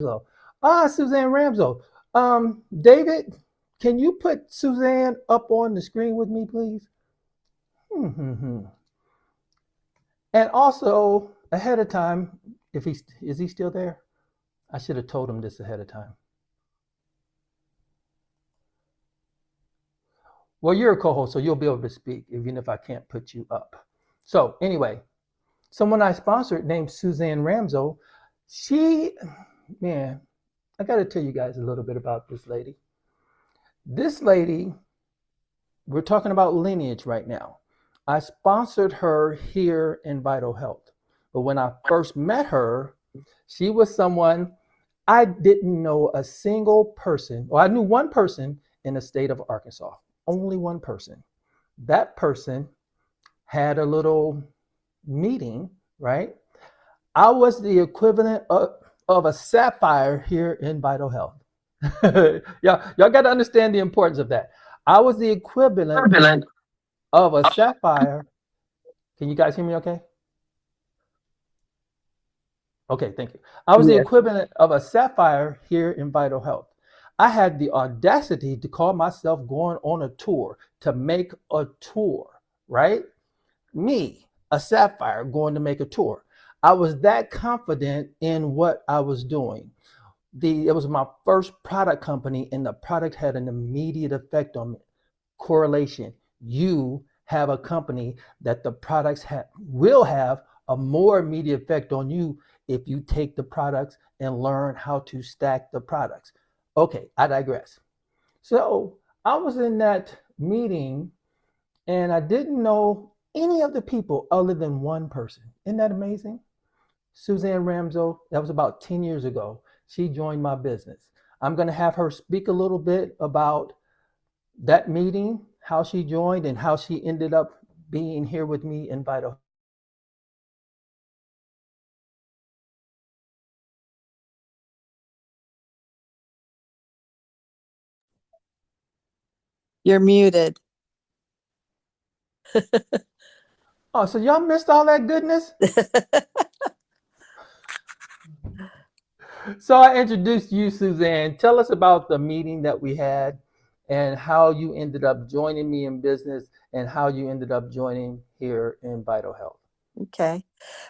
Ramsel. Suzanne Ramsel. David, can you put Suzanne up on the screen with me, please? Hmm. And also, ahead of time, if he is he still there? I should have told him this ahead of time. Well, you're a co-host, so you'll be able to speak, even if I can't put you up. So anyway, someone I sponsored named Suzanne Ramsel. She, man, I got to tell you guys a little bit about this lady. This lady, we're talking about lineage right now. I sponsored her here in Vital Health. But when I first met her, she was someone I didn't know a single person. Well, I knew one person in the state of Arkansas, only one person. That person had a little meeting, right? I was the equivalent of a sapphire here in Vital Health. Y'all got to understand the importance of that. I was the equivalent Turbulent. of a sapphire. Can you guys hear me okay? Okay, thank you. I was the Yes. equivalent of a sapphire here in Vital Health. I had the audacity to call myself going on a tour, to make a tour, right? Me, a sapphire, going to make a tour. I was that confident in what I was doing. It was my first product company, and the product had an immediate effect on me. Correlation. You have a company that the products will have a more immediate effect on you if you take the products and learn how to stack the products. Okay, I digress. So I was in that meeting and I didn't know any of the people other than one person. Isn't that amazing? Suzanne Ramsel, that was about 10 years ago. She joined my business. I'm going to have her speak a little bit about that meeting, how she joined, and how she ended up being here with me in Vital. You're muted. Oh, so y'all missed all that goodness? So I introduced you, Suzanne. Tell us about the meeting that we had and how you ended up joining me in business and how you ended up joining here in Vital Health. Okay.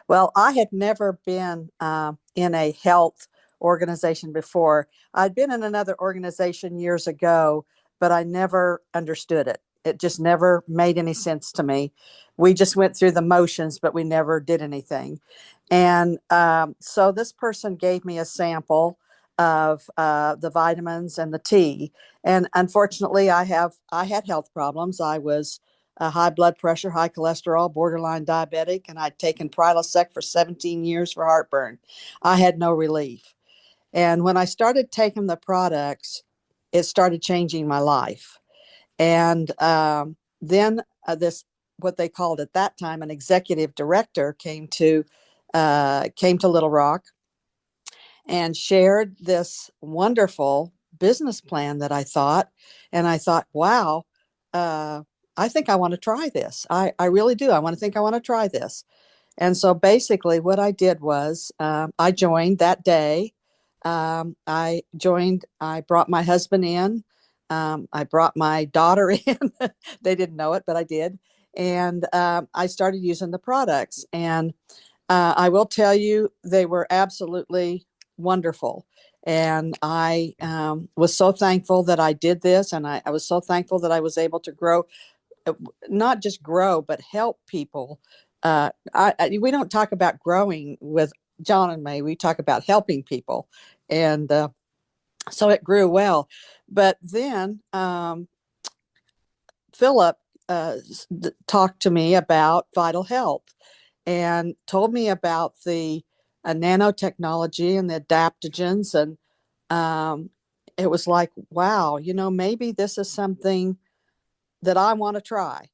Well, I had never been in a health organization before. I'd been in another organization years ago, but I never understood it. It just never made any sense to me. We just went through the motions, but we never did anything. And so this person gave me a sample of the vitamins and the tea. And unfortunately, I had health problems. I was high blood pressure, high cholesterol, borderline diabetic, and I'd taken Prilosec for 17 years for heartburn. I had no relief. And when I started taking the products, it started changing my life. And then this, what they called at that time, an executive director came to Little Rock and shared this wonderful business plan that and I thought, wow, I think I want to try this. I really do. I want to try this. And so basically, what I did was I joined that day. I brought my husband in. I brought my daughter in. They didn't know it, but I did. And I started using the products. And I will tell you, they were absolutely wonderful. And I was so thankful that I did this. And I was so thankful that I was able to grow, not just grow, but help people. We don't talk about growing with John and May. We talk about helping people. And so it grew well. But then Philip talked to me about Vital Health and told me about the nanotechnology and the adaptogens. And it was like, wow, maybe this is something that I want to try.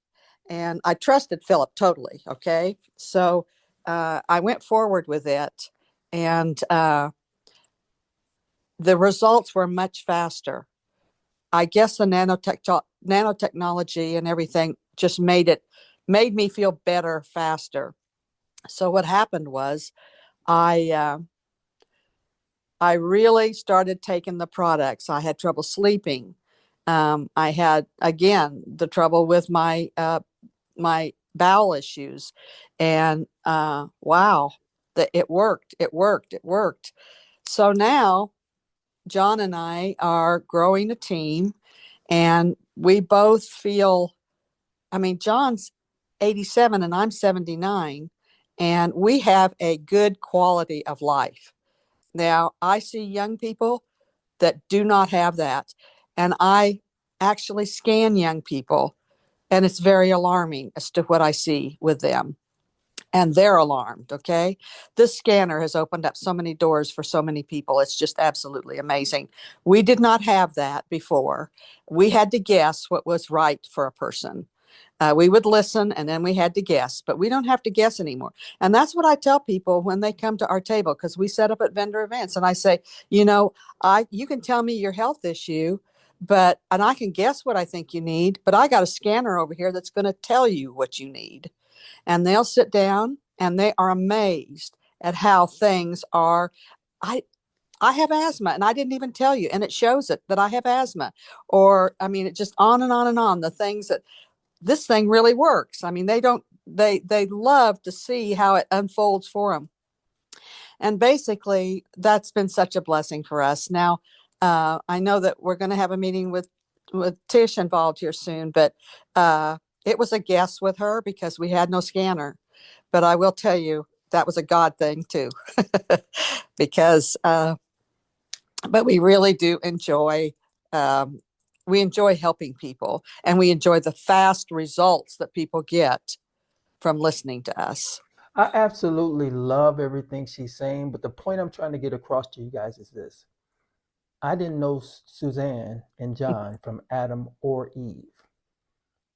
And I trusted Philip totally. Okay. So I went forward with it, and the results were much faster. I guess the nanotechnology and everything just made me feel better faster. So what happened was I I really started taking the products. I had trouble sleeping. I had, again, the trouble with my bowel issues, and wow, that it worked. It worked. It worked. So now John and I are growing a team, and we both feel. I mean, John's 87 and I'm 79, and we have a good quality of life. Now, I see young people that do not have that. And I actually scan young people, and it's very alarming as to what I see with them. And they're alarmed. Okay. This scanner has opened up so many doors for so many people. It's just absolutely amazing. We did not have that before. We had to guess what was right for a person. We would listen and then we had to guess, but we don't have to guess anymore. And that's what I tell people when they come to our table, because we set up at vendor events and I say, you can tell me your health issue, and I can guess what I think you need, but I got a scanner over here that's going to tell you what you need. And they'll sit down and they are amazed at how things are. I, I have asthma and I didn't even tell you, and it shows it that I have asthma. Or, I mean, it just on and on and on. The things that this thing really works. I mean, they love to see how it unfolds for them. And basically, that's been such a blessing for us. Now, I know that we're going to have a meeting with Tish involved here soon, but it was a guess with her because we had no scanner. But I will tell you, that was a God thing too, because but we really do enjoy. Um, we enjoy helping people, and we enjoy the fast results that people get from listening to us. I absolutely love everything she's saying, but the point I'm trying to get across to you guys is this. I didn't know Suzanne and John from Adam or Eve.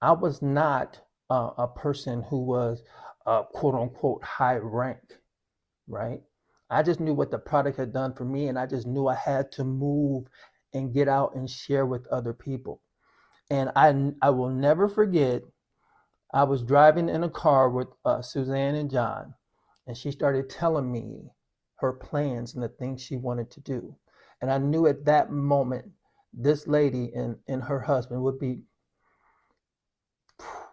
I was not a person who was quote unquote high rank, right? I just knew what the product had done for me, and I just knew I had to move and get out and share with other people. And I will never forget, I was driving in a car with Suzanne and John, and she started telling me her plans and the things she wanted to do. And I knew at that moment, this lady and her husband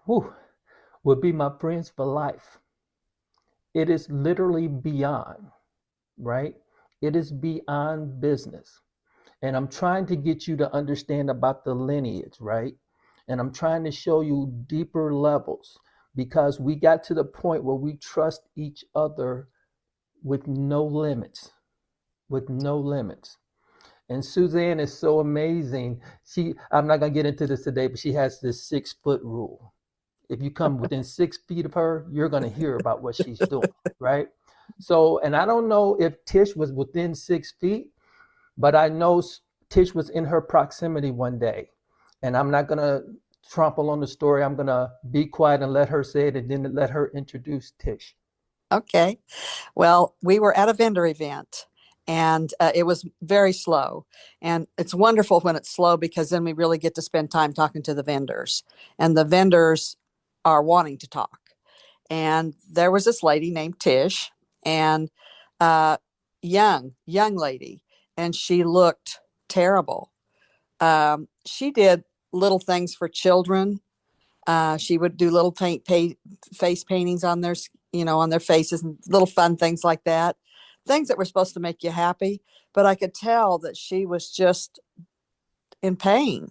whew, would be my friends for life. It is literally beyond, right? It is beyond business. And I'm trying to get you to understand about the lineage, right? And I'm trying to show you deeper levels because we got to the point where we trust each other with no limits, with no limits. And Suzanne is so amazing. I'm not going to get into this today, but she has this 6 foot rule. If you come within 6 feet of her, you're going to hear about what she's doing, right? So, and I don't know if Tish was within 6 feet, but I know Tish was in her proximity one day. And I'm not going to trample on the story. I'm going to be quiet and let her say it and then let her introduce Tish. Okay. Well, we were at a vendor event and it was very slow. And it's wonderful when it's slow because then we really get to spend time talking to the vendors, and the vendors are wanting to talk. And there was this lady named Tish, and uh, young lady, and she looked terrible. She did little things for children. She would do little face paintings on on their faces, and little fun things like that. Things that were supposed to make you happy. But I could tell that she was just in pain.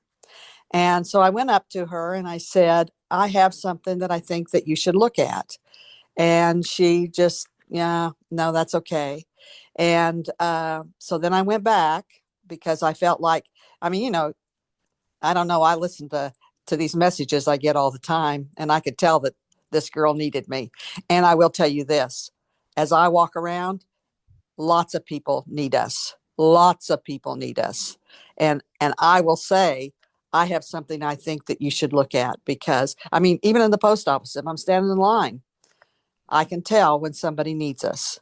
And so I went up to her and I said, I have something that I think that you should look at. And she just, yeah, no, that's okay. And so then I went back because I felt like, I mean, I don't know. I listen to these messages I get all the time, and I could tell that this girl needed me. And I will tell you this: as I walk around, lots of people need us. Lots of people need us, and I will say, I have something I think that you should look at because I mean, even in the post office, if I'm standing in line, I can tell when somebody needs us.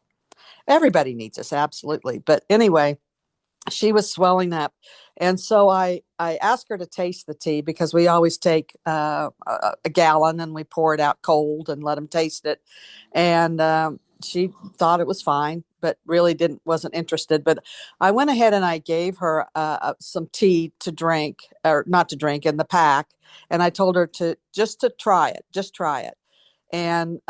Everybody needs us, absolutely. But anyway, she was swelling up, and so I asked her to taste the tea because we always take a gallon and we pour it out cold and let them taste it. And she thought it was fine, but really wasn't interested. But I went ahead and I gave her some tea to drink, or not to drink, in the pack, and I told her to try it, just try it. And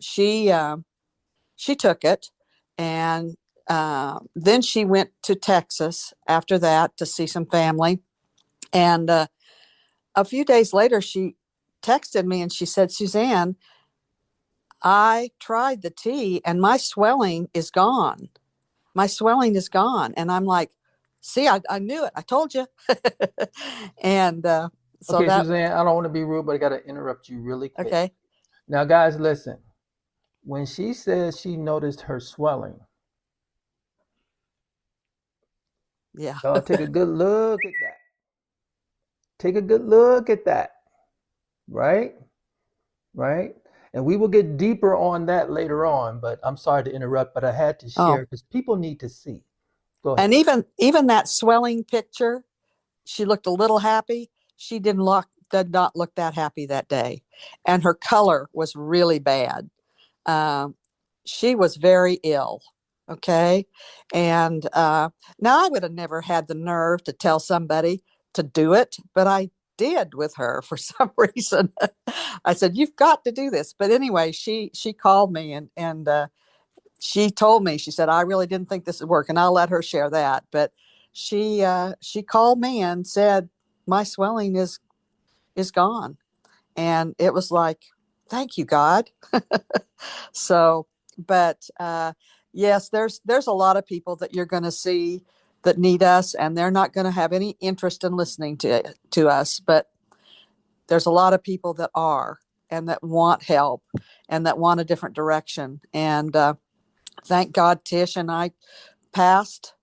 she took it, and then she went to Texas after that to see some family. And a few days later, she texted me and she said, Suzanne, I tried the tea and my swelling is gone. My swelling is gone. And I'm like, see, I knew it. I told you. And so Okay, that, Suzanne, I don't want to be rude, but I got to interrupt you really quick. okay. Now, guys, listen. When she says she noticed her swelling, Yeah. y'all take a good look at that. Take a good look at that. Right? Right? And we will get deeper on that later on, but I'm sorry to interrupt, but I had to share Oh, because people need to see. Go ahead. and even that swelling picture, she looked a little happy. She did not look that happy that day. And her color was really bad. Um, she was very ill. Okay. And now I would have never had the nerve to tell somebody to do it, but I did with her for some reason. I said, "You've got to do this." But anyway, she called me and she told me, she said, "I really didn't think this would work," and I'll let her share that. But she called me and said, "My swelling is gone," and it was like, "Thank you, God." So, but yes, there's a lot of people that you're going to see that need us, and they're not going to have any interest in listening to us. But there's a lot of people that are, and that want help, and that want a different direction. And thank God, Tish and I passed,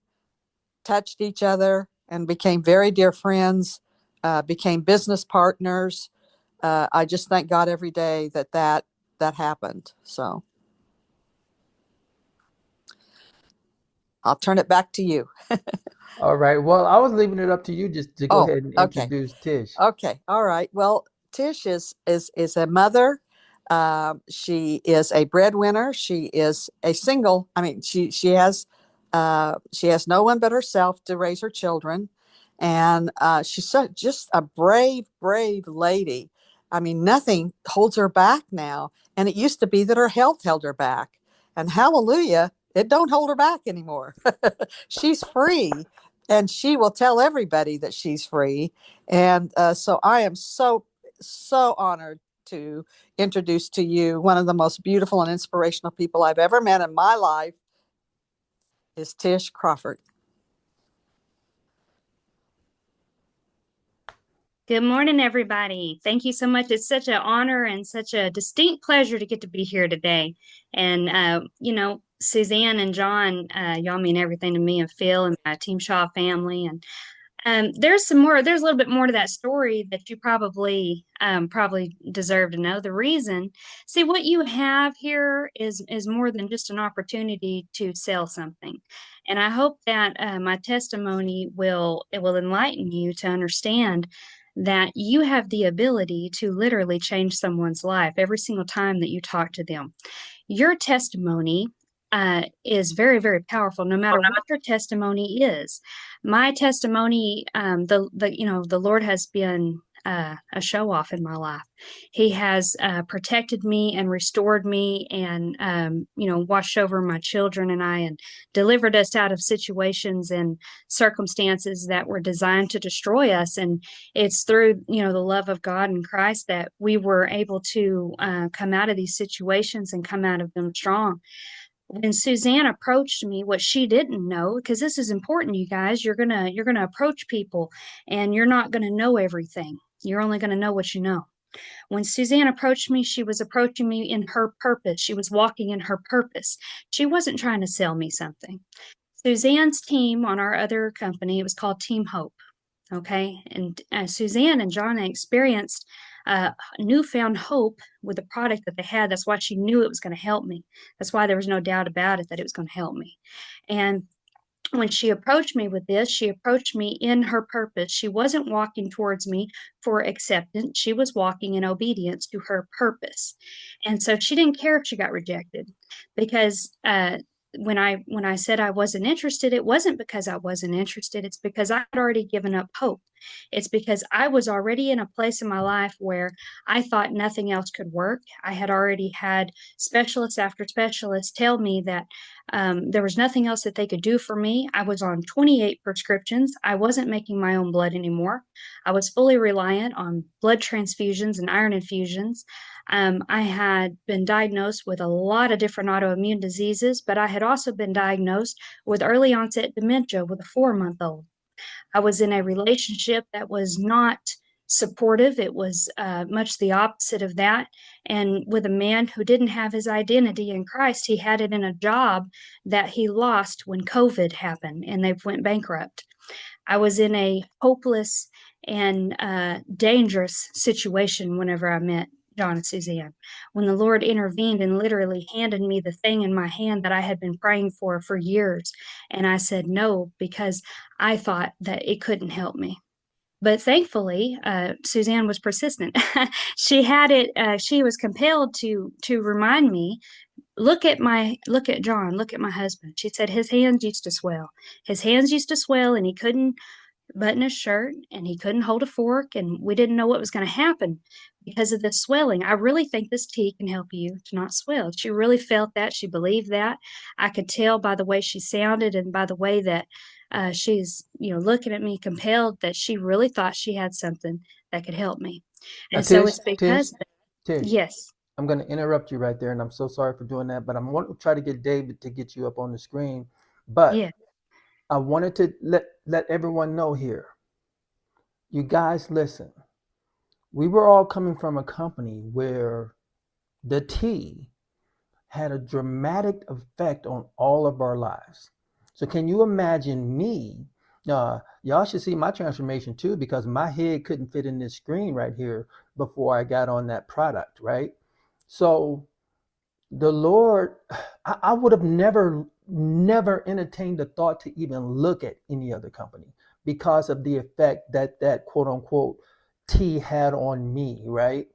touched each other, and became very dear friends. Became business partners. I just thank God every day that happened. So. I'll turn it back to you. All right. Well, I was leaving it up to you just to go Oh, ahead and okay. introduce Tish. Okay. All right. Well, Tish is a mother. She is a breadwinner. She is a single. I mean, she has no one but herself to raise her children, and just a brave lady. I mean, nothing holds her back now, and it used to be that her health held her back. And hallelujah, it don't hold her back anymore. She's free, and she will tell everybody that she's free. And so I am so honored to introduce to you one of the most beautiful and inspirational people I've ever met in my life is Tish Crawford. Good morning, everybody. Thank you so much. It's such an honor and such a distinct pleasure to get to be here today. And, Suzanne and John, y'all mean everything to me, and Phil and my Team Shaw family. And there's there's a little bit more to that story that you probably deserve to know. The reason, see, what you have here is more than just an opportunity to sell something. And I hope that my testimony will enlighten you to understand that you have the ability to literally change someone's life every single time that you talk to them. Your testimony is very, very powerful, no matter what your testimony is. My testimony, the Lord has been a show off in my life. He has protected me and restored me, and watched over my children and I, and delivered us out of situations and circumstances that were designed to destroy us. And it's through the love of God and Christ that we were able to come out of these situations and come out of them strong. When Suzanne approached me, what she didn't know, because this is important, you guys, you're gonna approach people, and you're not gonna know everything. You're only gonna know what you know. When Suzanne approached me, she was approaching me in her purpose. She was walking in her purpose. She wasn't trying to sell me something. Suzanne's team on our other company, it was called Team Hope. Okay. And Suzanne and Jonna experienced newfound hope with the product that they had. That's why she knew it was going to help me. That's why there was no doubt about it that it was going to help me. And when she approached me with this, she approached me in her purpose. She wasn't walking towards me for acceptance. She was walking in obedience to her purpose. And so she didn't care if she got rejected, because when I said I wasn't interested, it wasn't because I wasn't interested. It's because I'd already given up hope. It's because I was already in a place in my life where I thought nothing else could work. I had already had specialists after specialists tell me that there was nothing else that they could do for me. I was on 28 prescriptions. I wasn't making my own blood anymore. I was fully reliant on blood transfusions and iron infusions. I had been diagnosed with a lot of different autoimmune diseases, but I had also been diagnosed with early onset dementia with a 4-month-old. I was in a relationship that was not supportive. It was much the opposite of that. And with a man who didn't have his identity in Christ, he had it in a job that he lost when COVID happened and they went bankrupt. I was in a hopeless and dangerous situation whenever I met John and Suzanne. When the Lord intervened and literally handed me the thing in my hand that I had been praying for years. And I said no, because I thought that it couldn't help me. But thankfully, Suzanne was persistent. She had it. She was compelled to remind me, look at John, look at my husband. She said his hands used to swell. His hands used to swell, and he couldn't button his shirt, and he couldn't hold a fork, and we didn't know what was going to happen because of the swelling. I really think this tea can help you to not swell. She really felt that. She believed that. I could tell by the way she sounded and by the way that she's, looking at me compelled, that she really thought she had something that could help me. And so Tish, it's Tish, because, Tish, yes, I'm going to interrupt you right there, and I'm so sorry for doing that, but I'm going to try to get David to get you up on the screen. But yeah, I wanted to let everyone know here. You guys listen. We were all coming from a company where the tea had a dramatic effect on all of our lives. So can you imagine me? Y'all should see my transformation too, because my head couldn't fit in this screen right here before I got on that product, right? So the Lord, I would have never entertained the thought to even look at any other company because of the effect that quote unquote tea had on me, right?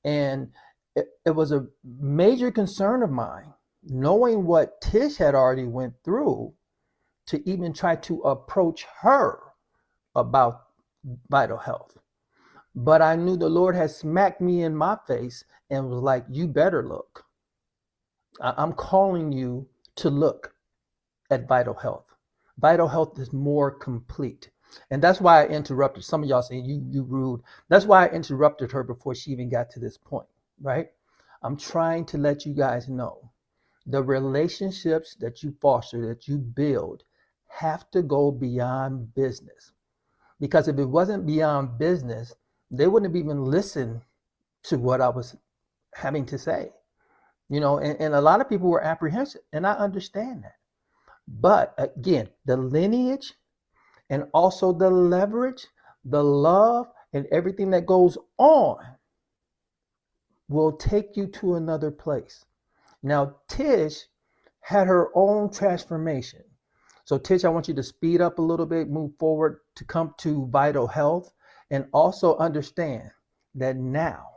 And it was a major concern of mine, knowing what Tish had already went through, to even try to approach her about vital health. But I knew the Lord had smacked me in my face and was like, you better look. I'm calling you to look at vital health. Vital health is more complete. And that's why I interrupted. Some of y'all saying you rude. That's why I interrupted her before she even got to this point, right? I'm trying to let you guys know the relationships that you foster, that you build, have to go beyond business. Because if it wasn't beyond business, they wouldn't have even listened to what I was having to say. And a lot of people were apprehensive, and I understand that. But again, the lineage and also the leverage, the love, and everything that goes on will take you to another place. Now, Tish had her own transformation. So, Tish, I want you to speed up a little bit, move forward to come to vital health, and also understand that now,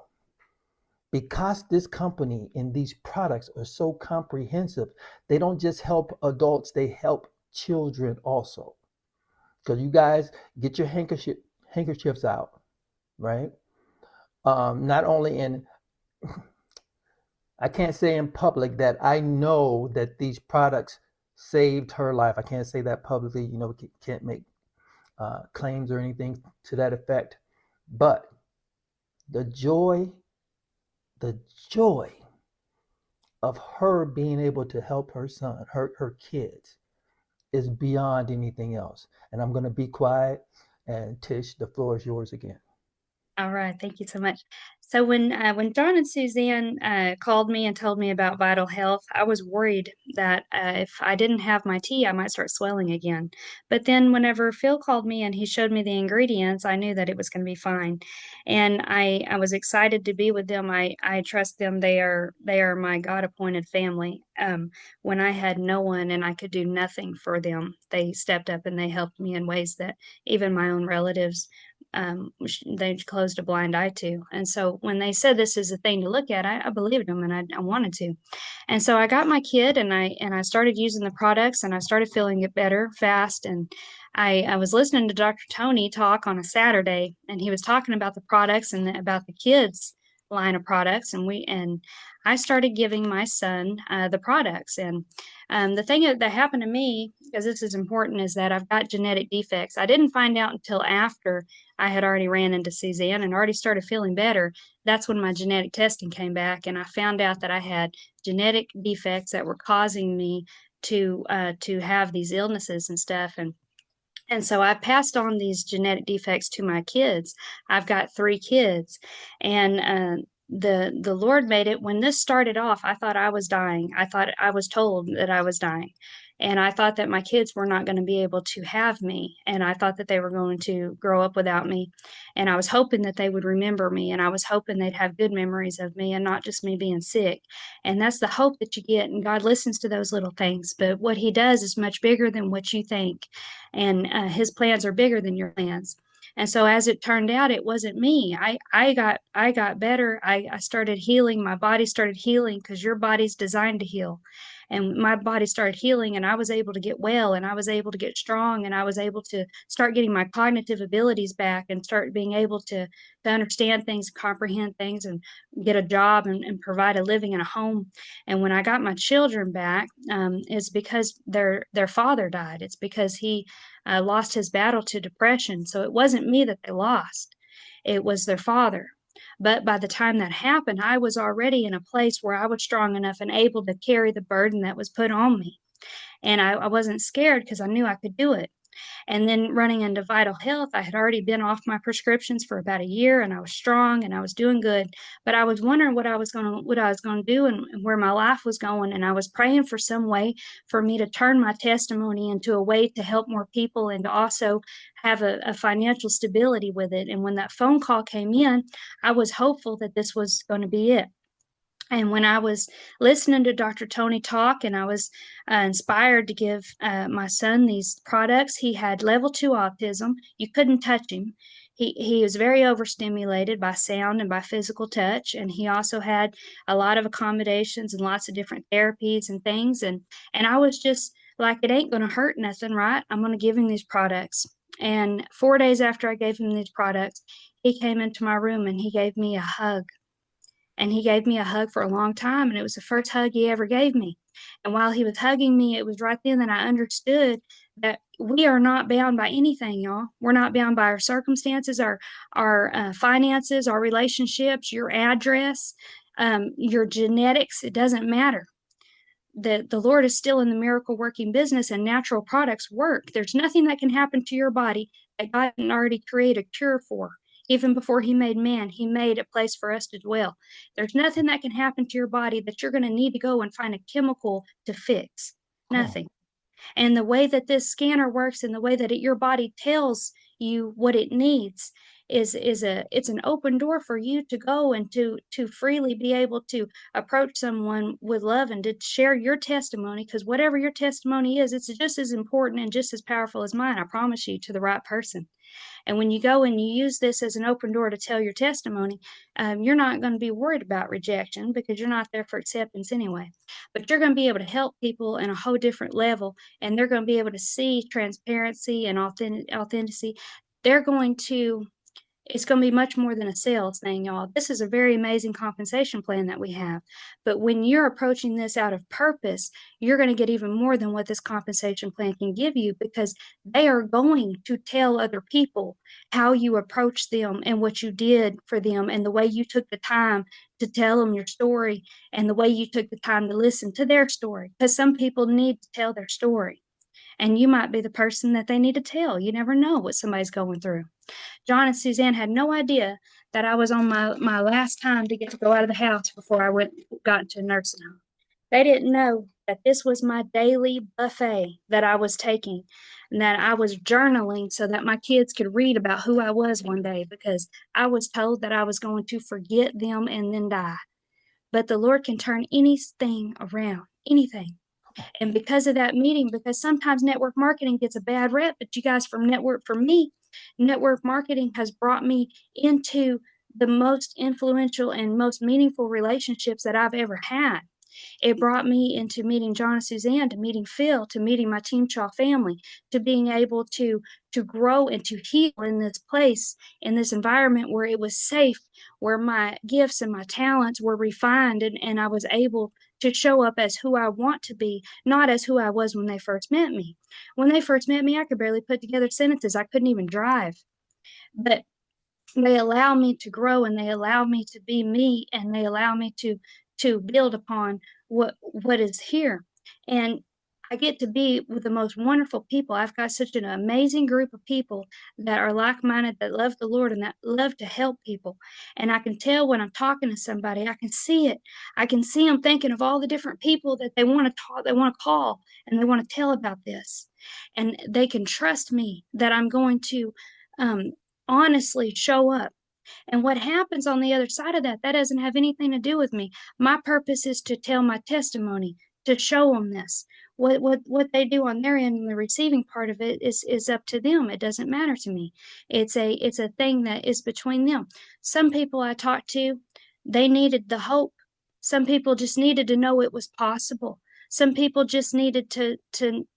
because this company and these products are so comprehensive, they don't just help adults, they help children also. Because you guys get your handkerchiefs out, right? Not only in, I can't say in public that I know that these products saved her life. I can't say that publicly. We can't make claims or anything to that effect. But the joy, the joy of her being able to help her son, her kids, is beyond anything else. And I'm going to be quiet. And Tish, the floor is yours again. All right, thank you so much. So when John and Suzanne called me and told me about Vital Health, I was worried that if I didn't have my tea, I might start swelling again. But then whenever Phil called me and he showed me the ingredients, I knew that it was going to be fine, and I was excited to be with them. I trust them. They are my God appointed family. When I had no one and I could do nothing for them, they stepped up and they helped me in ways that even my own relatives they closed a blind eye to. And so when they said this is a thing to look at, I believed them and I wanted to. And so I got my kid and I started using the products and I started feeling it better fast. And I was listening to Dr. Tony talk on a Saturday and he was talking about the products and about the kids line of products and I started giving my son the products and the thing that happened to me, because this is important, is that I've got genetic defects. I didn't find out until after I had already ran into Suzanne and already started feeling better. That's when my genetic testing came back, and I found out that I had genetic defects that were causing me to have these illnesses and stuff. And so I passed on these genetic defects to my kids. I've got 3 kids, and the Lord made it. When this started off, I thought I was dying. I thought I was told that I was dying, and I thought that my kids were not going to be able to have me, and I thought that they were going to grow up without me, and I was hoping that they would remember me, and I was hoping they'd have good memories of me, and not just me being sick. And that's the hope that you get, and God listens to those little things. But what He does is much bigger than what you think, and His plans are bigger than your plans. And so as it turned out, it wasn't me. I got better. I started healing. My body started healing because your body's designed to heal. And my body started healing, and I was able to get well, and I was able to get strong, and I was able to start getting my cognitive abilities back and start being able to understand things, comprehend things, and get a job and provide a living in a home. And when I got my children back, it's because their father died. It's because he lost his battle to depression. So it wasn't me that they lost, it was their father. But by the time that happened, I was already in a place where I was strong enough and able to carry the burden that was put on me. And I wasn't scared because I knew I could do it. And then running into Vital Health, I had already been off my prescriptions for about a year and I was strong and I was doing good. But I was wondering what I was gonna do and where my life was going. And I was praying for some way for me to turn my testimony into a way to help more people and to also have a financial stability with it. And when that phone call came in, I was hopeful that this was going to be it. And when I was listening to Dr. Tony talk and I was inspired to give my son these products, he had level 2 autism. You couldn't touch him. He was very overstimulated by sound and by physical touch. And he also had a lot of accommodations and lots of different therapies and things. And I was just like, it ain't going to hurt nothing, right? I'm going to give him these products. And 4 days after I gave him these products, he came into my room and he gave me a hug, and he gave me a hug for a long time, and it was the first hug he ever gave me. And while he was hugging me, it was right then that I understood that we are not bound by anything, y'all. We're not bound by our circumstances, our finances, our relationships, your address, your genetics. It doesn't matter. The Lord is still in the miracle working business, and natural products work. There's nothing that can happen to your body that God didn't already create a cure for. Even before He made man, He made a place for us to dwell. There's nothing that can happen to your body that you're going to need to go and find a chemical to fix. Oh, Nothing. And the way that this scanner works and the way that your body tells you what it needs it's an open door for you to go and to freely be able to approach someone with love and to share your testimony, because whatever your testimony is, it's just as important and just as powerful as mine, I promise you, to the right person. And when you go and you use this as an open door to tell your testimony, you're not going to be worried about rejection because you're not there for acceptance anyway. But you're going to be able to help people in a whole different level, and they're going to be able to see transparency and authenticity. They're going to It's going to be much more than a sales thing, y'all. This is a very amazing compensation plan that we have. But when you're approaching this out of purpose, you're going to get even more than what this compensation plan can give you, because they are going to tell other people how you approach them and what you did for them and the way you took the time to tell them your story and the way you took the time to listen to their story. Because some people need to tell their story. And you might be the person that they need to tell. You never know what somebody's going through. John and Suzanne had no idea that I was on my last time to get to go out of the house before I got into a nursing home. They didn't know that this was my daily buffet that I was taking, and that I was journaling so that my kids could read about who I was one day, because I was told that I was going to forget them and then die. But the Lord can turn anything around, anything. And because of that meeting, because sometimes network marketing gets a bad rep, but you guys, for me, network marketing has brought me into the most influential and most meaningful relationships that I've ever had. It brought me into meeting John and Suzanne, to meeting Phil, to meeting my Team Shaw family, to being able to grow and to heal in this place, in this environment where it was safe, where my gifts and my talents were refined, and I was able to show up as who I want to be, not as who I was when they first met me. When they first met me, I could barely put together sentences. I couldn't even drive. But they allow me to grow, and they allow me to be me, and they allow me to build upon what is here. And I get to be with the most wonderful people. I've got such an amazing group of people that are like-minded, that love the Lord, and that love to help people. And I can tell when I'm talking to somebody, I can see it. I can see them thinking of all the different people that they want to talk, they want to call, and they want to tell about this. And they can trust me that I'm going to um, honestly show up. And what happens on the other side of that, that doesn't have anything to do with me. My purpose is to tell my testimony, to show them this. What they do on their end, and the receiving part of it is up to them. It doesn't matter to me. It's a thing that is between them. Some people I talked to, they needed the hope. Some people just needed to know it was possible. Some people just needed to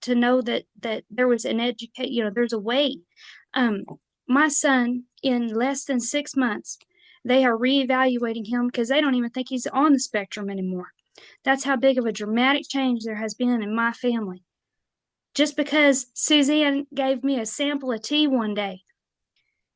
know that there was an there's a way. Um, my son, in less than 6 months, they are reevaluating him because they don't even think he's on the spectrum anymore. That's how big of a dramatic change there has been in my family. Just because Suzanne gave me a sample of tea one day,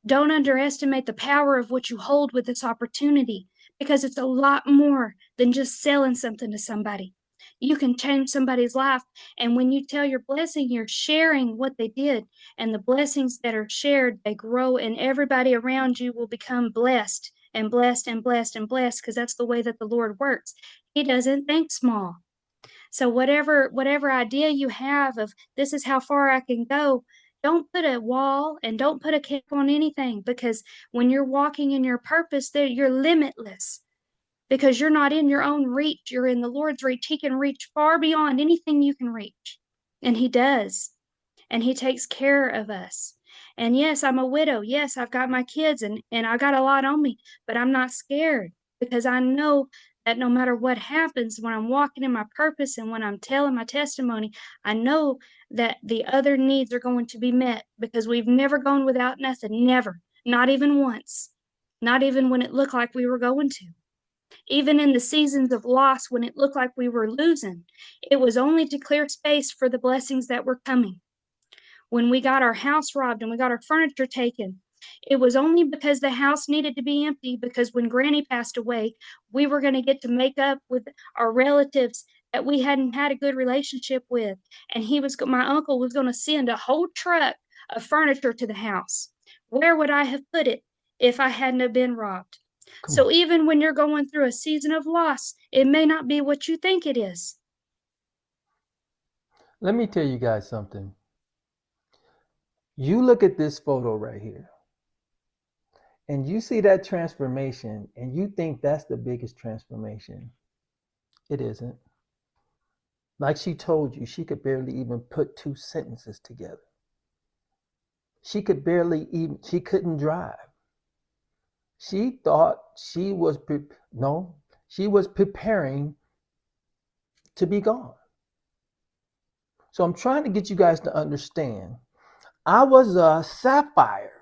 don't underestimate the power of what you hold with this opportunity, because it's a lot more than just selling something to somebody. You can change somebody's life. And when you tell your blessing, you're sharing what they did. And the blessings that are shared, they grow, and everybody around you will become blessed and blessed and blessed and blessed, because that's the way that the Lord works. He doesn't think small. So whatever idea you have of this is how far I can go, don't put a wall and don't put a cap on anything, because when you're walking in your purpose, there you're limitless, because you're not in your own reach, you're in the Lord's reach. He can reach far beyond anything you can reach. And he does. And he takes care of us. And yes, I'm a widow. Yes, I've got my kids, and I got a lot on me, but I'm not scared, because I know that no matter what happens, when I'm walking in my purpose and when I'm telling my testimony, I know that the other needs are going to be met, because we've never gone without nothing. Never. Not even once. Not even when it looked like we were going to. Even in the seasons of loss, when it looked like we were losing, it was only to clear space for the blessings that were coming. When we got our house robbed and we got our furniture taken, it was only because the house needed to be empty, because when Granny passed away, we were going to get to make up with our relatives that we hadn't had a good relationship with. And my uncle was going to send a whole truck of furniture to the house. Where would I have put it if I hadn't have been robbed? So even when you're going through a season of loss, it may not be what you think it is. Let me tell you guys something. You look at this photo right here, and you see that transformation, and you think that's the biggest transformation. It isn't. Like she told you, she could barely even put 2 sentences together. She couldn't drive. She thought she was preparing to be gone. So I'm trying to get you guys to understand. I was a sapphire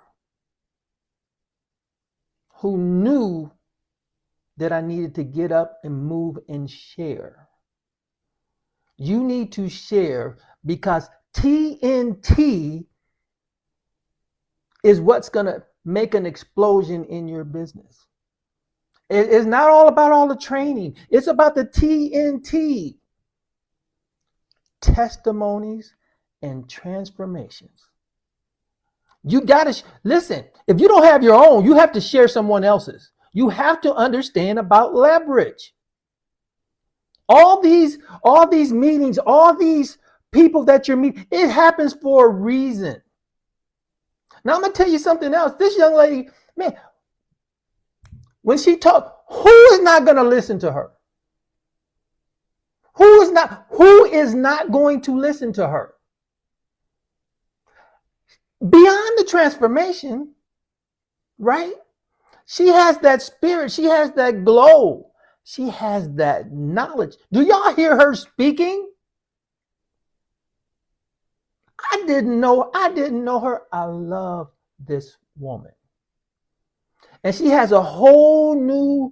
who knew that I needed to get up and move and share. You need to share, because TNT is what's going to make an explosion in your business. It's not all about all the training. It's about the TNT. Testimonies and transformations. You got to listen. If you don't have your own, you have to share someone else's. You have to understand about leverage. All these meetings, all these people that you're meeting, it happens for a reason. Now I'm gonna tell you something else. This young lady, man, when she talks, who is not gonna listen to her? Who is not going to listen to her? Beyond the transformation, right? She has that spirit. She has that glow. She has that knowledge. Do y'all hear her speaking? I didn't know her. I love this woman. And she has a whole new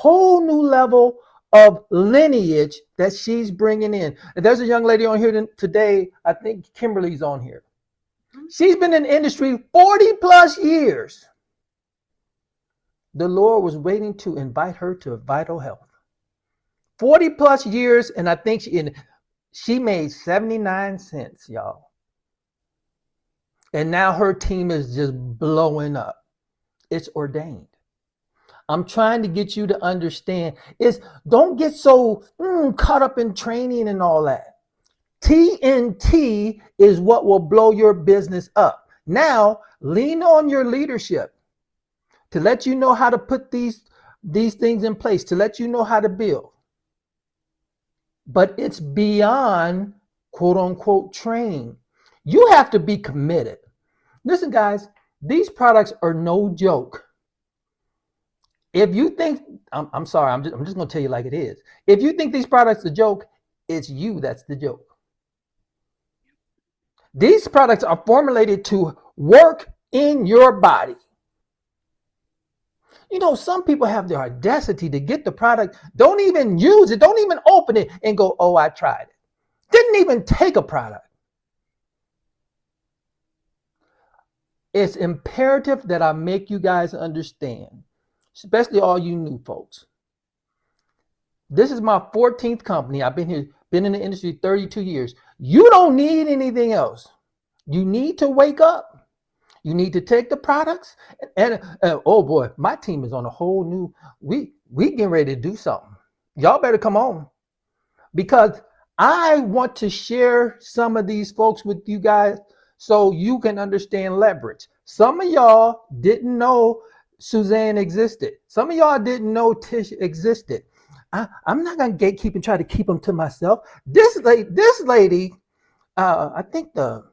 level of lineage that she's bringing in. And there's a young lady on here today. I think Kimberly's on here. She's been in the industry 40 plus years. The Lord was waiting to invite her to Vital Health. 40 plus years, and I think she made 79 cents, y'all. And now her team is just blowing up. It's ordained. I'm trying to get you to understand don't get so caught up in training and all that. TNT is what will blow your business up. Now, lean on your leadership to let you know how to put these things in place, to let you know how to build. But it's beyond quote unquote training. You have to be committed. Listen, guys, these products are no joke. If you think, I'm sorry, I'm just going to tell you like it is. If you think these products are a joke, it's you that's the joke. These products are formulated to work in your body. You know, some people have the audacity to get the product, don't even use it, don't even open it and go, oh, I tried it. Didn't even take a product. It's imperative that I make you guys understand, especially all you new folks. This is my 14th company. I've been in the industry 32 years. You don't need anything else. You need to wake up. You need to take the products and oh boy, my team is on a whole new, we getting ready to do something. Y'all better come on, because I want to share some of these folks with you guys so you can understand leverage. Some of y'all didn't know Suzanne existed. Some of y'all didn't know Tish existed. I'm not going to gatekeep and try to keep them to myself. This lady, I think the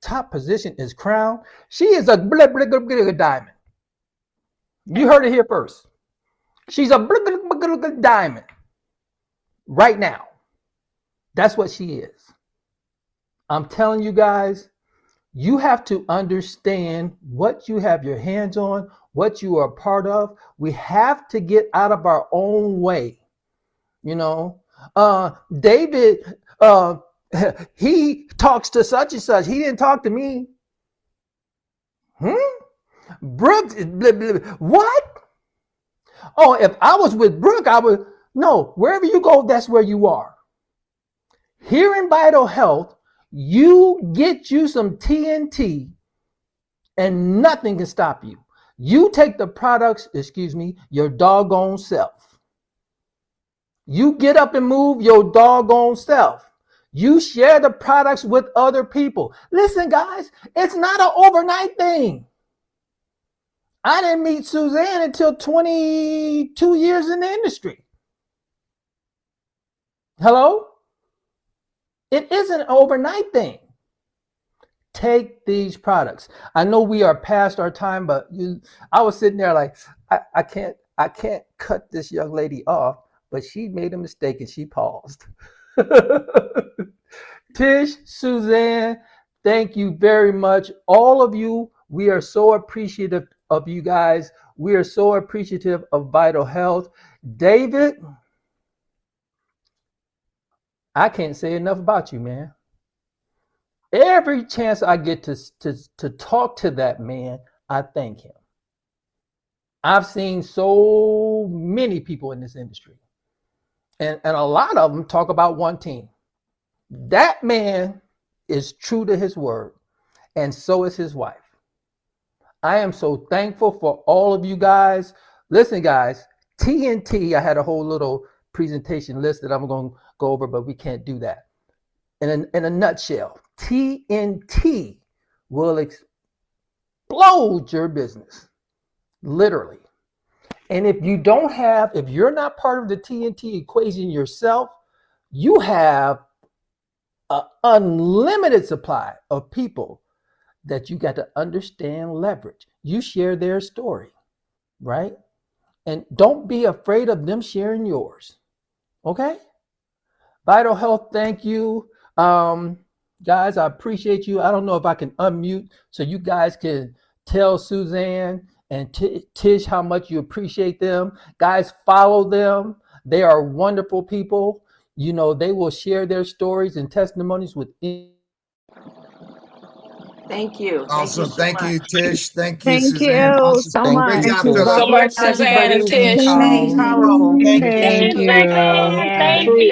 top position is crown. She is a diamond. You heard it here first. She's a diamond right now. That's what she is. I'm telling you guys, you have to understand what you have your hands on, what you are a part of. We have to get out of our own way. You know, David, he talks to such and such. He didn't talk to me. Brooke, what? Oh, if I was with Brooke, I would. No, wherever you go, that's where you are. Here in Vital Health, you get you some TNT and nothing can stop you. You take the products, your doggone self. You get up and move your doggone self. You share the products with other people. Listen, guys, it's not an overnight thing. I didn't meet Suzanne until 22 years in the industry. Hello? It isn't an overnight thing. Take these products. I know we are past our time, but I was sitting there like, I can't cut this young lady off, but she made a mistake and she paused. Tish, Suzanne, thank you very much. All of you, we are so appreciative of you guys. We are so appreciative of Vital Health. David, I can't say enough about you, man. Every chance I get to talk to that man, I thank him. I've seen so many people in this industry, and a lot of them talk about one team. That man is true to his word, and so is his wife. I am so thankful for all of you guys. Listen, guys, TNT, I had a whole little presentation list that I'm going to go over, but we can't do that. In a nutshell, TNT will explode your business, literally. And if you're not part of the TNT equation yourself, you have an unlimited supply of people that you got to understand, leverage. You share their story, right? And don't be afraid of them sharing yours. Okay? Vital Health, thank you. Guys, I appreciate you. I don't know if I can unmute so you guys can tell Suzanne and Tish how much you appreciate them. Guys, follow them. They are wonderful people. You know, they will share their stories and testimonies with Thank you. Awesome. Thank you, Tish. Thank you, Thank Suzanne. you Awesome. so Thank much. Great you, job, Tish. Philip. so much, Suzanne and Tish. Amazing. Powerful. Thank you. Thank you. Yeah.